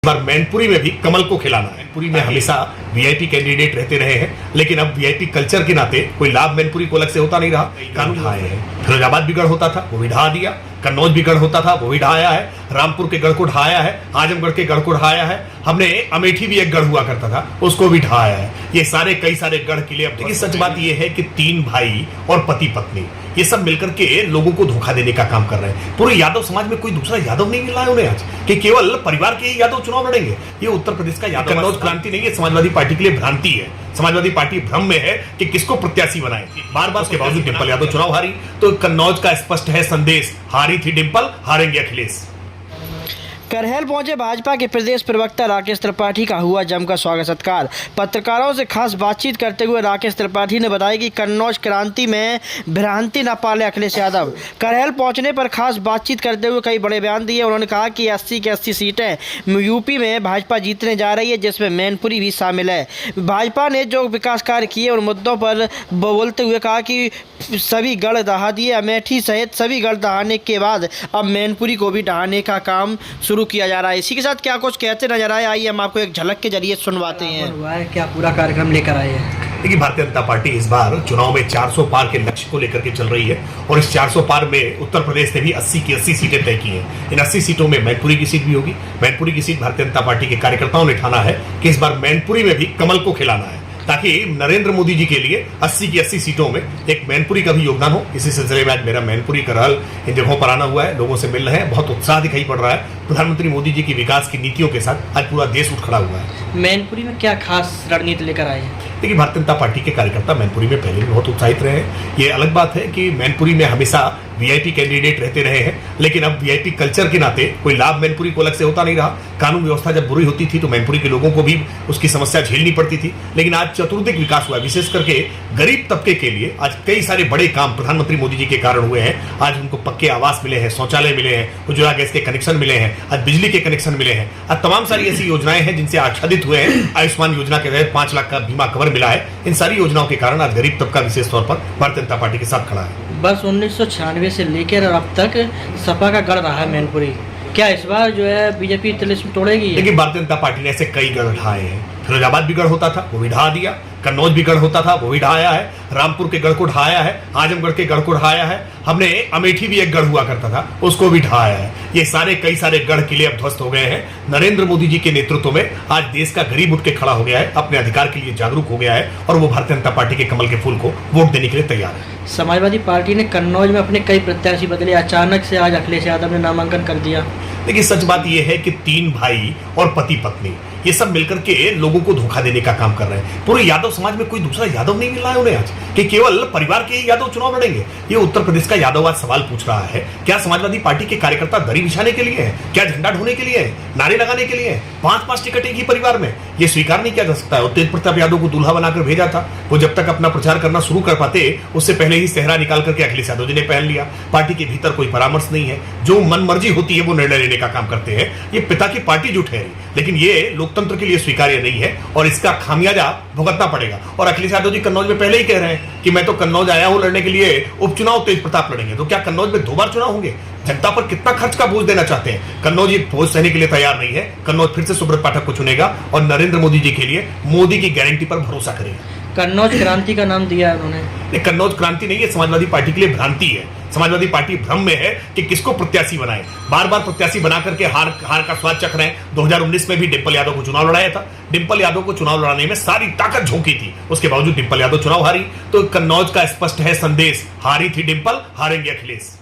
बार मैनपुरी में भी कमल को खिलाना है। मैनपुरी में हमेशा वीआईपी कैंडिडेट रहते रहे हैं, लेकिन अब वीआईपी कल्चर के नाते कोई लाभ मैनपुरी को अलग से होता नहीं रहा। कानून ढाए हैं, फिरोजाबाद भी गढ़ होता था वो भी ढहा दिया, कन्नौज भी गढ़ होता था वो भी ढाया है, रामपुर के गढ़ को ढाया है, आजमगढ़ के गढ़ को ढाया है, हमने अमेठी भी एक गढ़ हुआ करता था उसको भी ढाया है। ये सारे कई सारे गढ़ किले। अब देखिए सच बात ये है कि 3 भाई और पति पत्नी ये सब मिलकर के लोगों को धोखा देने का काम कर रहे हैं। पूरे यादव समाज में कोई दूसरा यादव नहीं मिल रहा है उन्हें आज कि केवल परिवार के ही यादव चुनाव लड़ेंगे। ये उत्तर प्रदेश का यादव कन्नौज क्रांति नहीं है, समाजवादी पार्टी के लिए भ्रांति है। समाजवादी पार्टी भ्रम में है कि किसको प्रत्याशी बनाए। बार बार उसके बावजूद डिंपल यादव चुनाव हारी, तो कन्नौज का स्पष्ट है संदेश, हारी थी डिंपल, हारेंगे अखिलेश। करहल पहुंचे भाजपा के प्रदेश प्रवक्ता राकेश त्रिपाठी का हुआ जमकर स्वागत सत्कार। पत्रकारों से खास बातचीत करते हुए राकेश त्रिपाठी ने बताया कि कन्नौज क्रांति में भ्रांति न पाले अखिलेश यादव। करहल पहुंचने पर खास बातचीत करते हुए कई बड़े बयान दिए। उन्होंने कहा कि 80 की 80 सीटें यूपी में भाजपा जीतने जा रही है, जिसमें मैनपुरी भी शामिल है। भाजपा ने जो विकास कार्य किए उन मुद्दों पर बोलते हुए कहा कि सभी गढ़ दहा दिए, अमेठी सहित सभी गढ़ दहाने के बाद अब मैनपुरी को भी दहाने का काम शुरू किया जा रहा है। इसी के साथ क्या कुछ कहते नजर आए, आइए हम आपको एक झलक के जरिए सुनवाते हैं। हुआ है क्या पूरा कार्यक्रम लेकर आए हैं? देखिए भारतीय जनता पार्टी इस बार चुनाव में 400 पार के लक्ष्य को लेकर के चल रही है और इस 400 पार में उत्तर प्रदेश ने भी 80 की 80 सीटें तय की हैं। इन 80 सीटों में मैनपुरी की सीट भी होगी। मैनपुरी की सीट भारतीय जनता पार्टी के कार्यकर्ताओं ने ठाना है कि इस बार मैनपुरी में भी कमल को खिलाना है, ताकि नरेंद्र मोदी जी के लिए 80 की 80 सीटों में एक मैनपुरी का भी योगदान हो। इसी सिलसिले में आज मेरा मैनपुरी करहल इन जगहों पर आना हुआ है, लोगों से मिल रहे हैं, बहुत उत्साह दिखाई पड़ रहा है। प्रधानमंत्री मोदी जी की विकास की नीतियों के साथ आज पूरा देश उठ खड़ा हुआ है। मैनपुरी में क्या खास रणनीति लेकर आए हैं? देखिए भारतीय जनता पार्टी के कार्यकर्ता मैनपुरी में पहले भी बहुत उत्साहित रहे हैं। ये अलग बात है कि मैनपुरी में हमेशा वीआईपी कैंडिडेट रहते रहे हैं, लेकिन अब वीआईपी कल्चर के नाते कोई लाभ मैनपुरी को अलग से होता नहीं रहा। कानून व्यवस्था जब बुरी होती थी तो मैनपुरी के लोगों को भी उसकी समस्या झेलनी पड़ती थी, लेकिन आज चतुर्दिक विकास हुआ है। विशेष करके गरीब तबके के लिए आज कई सारे बड़े काम प्रधानमंत्री मोदी जी के कारण हुए हैं। आज उनको पक्के आवास मिले हैं, शौचालय मिले हैं, उज्ज्वला गैस के कनेक्शन मिले हैं, आज बिजली के कनेक्शन मिले हैं, आज तमाम सारी ऐसी योजनाएं हैं जिनसे आच्छादित हुए हैं। आयुष्मान योजना के तहत 5 लाख का बीमा कवर मिला है। इन सारी योजनाओं के कारण आज गरीब तबका विशेष तौर पर भारतीय जनता पार्टी के साथ खड़ा है। बस 1996 से लेकर अब तक सपा का गढ़ रहा है मैनपुरी। क्या इस बार जो है बीजेपी तिलिस्म तोड़ेगी? लेकिन भारतीय जनता पार्टी ने ऐसे कई गढ़ ढाए हैं। फिरोजाबाद भी गढ़ होता था वो भी ढहा दिया, कन्नौज भी गढ़ होता था वो भी ढाया है, रामपुर के गढ़ को ढाया है, आजमगढ़ के गढ़ को ढाया है, हमने अमेठी भी एक गढ़ हुआ करता था उसको भी ढाया है। ये सारे कई सारे गढ़ किले अब ध्वस्त हो गए हैं। नरेंद्र मोदी जी के नेतृत्व में आज देश का गरीब उठ के खड़ा हो गया है, अपने अधिकार के लिए जागरूक हो गया है और वो भारतीय जनता पार्टी के कमल के फूल को वोट देने के लिए तैयार है। समाजवादी पार्टी ने कन्नौज में अपने कई प्रत्याशी बदले, अचानक से आज अखिलेश यादव ने नामांकन कर दिया। देखिए सच बात यह है कि 3 भाई और पति पत्नी ये सब मिलकर के लोगों को धोखा देने का काम कर रहे हैं। पूरे यादव समाज में कोई दूसरा यादव नहीं मिल रहा है उन्हें आज कि केवल परिवार के ही यादव चुनाव लड़ेंगे। ये उत्तर प्रदेश का यादव आज सवाल पूछ रहा है, क्या समाजवादी पार्टी के कार्यकर्ता दरी बिछाने के लिए है, क्या झंडा ढोने के लिए है, नारे लगाने के लिए है? 5-5 टिकट एक ही परिवार में, ये स्वीकार नहीं किया जा सकता है। और तेज प्रताप यादव को दूल्हा बनाकर भेजा था, वो जब तक अपना प्रचार करना शुरू कर पाते उससे पहले ही सेहरा निकाल करके अखिलेश यादव जी ने पहन लिया। पार्टी के भीतर कोई परामर्श नहीं है, जो मन मर्जी होती है वो निर्णय लेने का काम करते हैं। ये पिता की पार्टी जो ठहरी, लेकिन ये लोकतंत्र के लिए स्वीकार्य नहीं है और इसका खामियाजा भुगतना पड़ेगा। और अखिलेश यादव जी कन्नौज में पहले ही कह रहे हैं कि मैं तो कन्नौज आया हूं लड़ने के लिए, उपचुनाव तेज प्रताप लड़ेंगे। तो क्या कन्नौज में 2 बार चुनाव होंगे? जनता पर कितना खर्च का बोझ देना चाहते हैं? कन्नौज ये बोझ सहने के लिए तैयार नहीं है। कन्नौज फिर से सुब्रत पाठक को चुनेगा और नरेंद्र मोदी जी के लिए मोदी की गारंटी पर भरोसा करेगा। कन्नौज क्रांति का नाम दिया है उन्होंने। कन्नौज क्रांति नहीं है, समाजवादी पार्टी के लिए भ्रांति है। समाजवादी पार्टी भ्रम में है कि किसको प्रत्याशी बनाए। बार बार प्रत्याशी बना करके हार का स्वाद चख रहे हैं। 2019 में भी डिंपल यादव को चुनाव लड़ाया था। डिंपल यादव को चुनाव लड़ाने में सारी ताकत झोंकी थी, उसके बावजूद डिंपल यादव चुनाव हारी। तो कन्नौज का स्पष्ट है संदेश, हारी थी डिंपल, हारेंगे अखिलेश।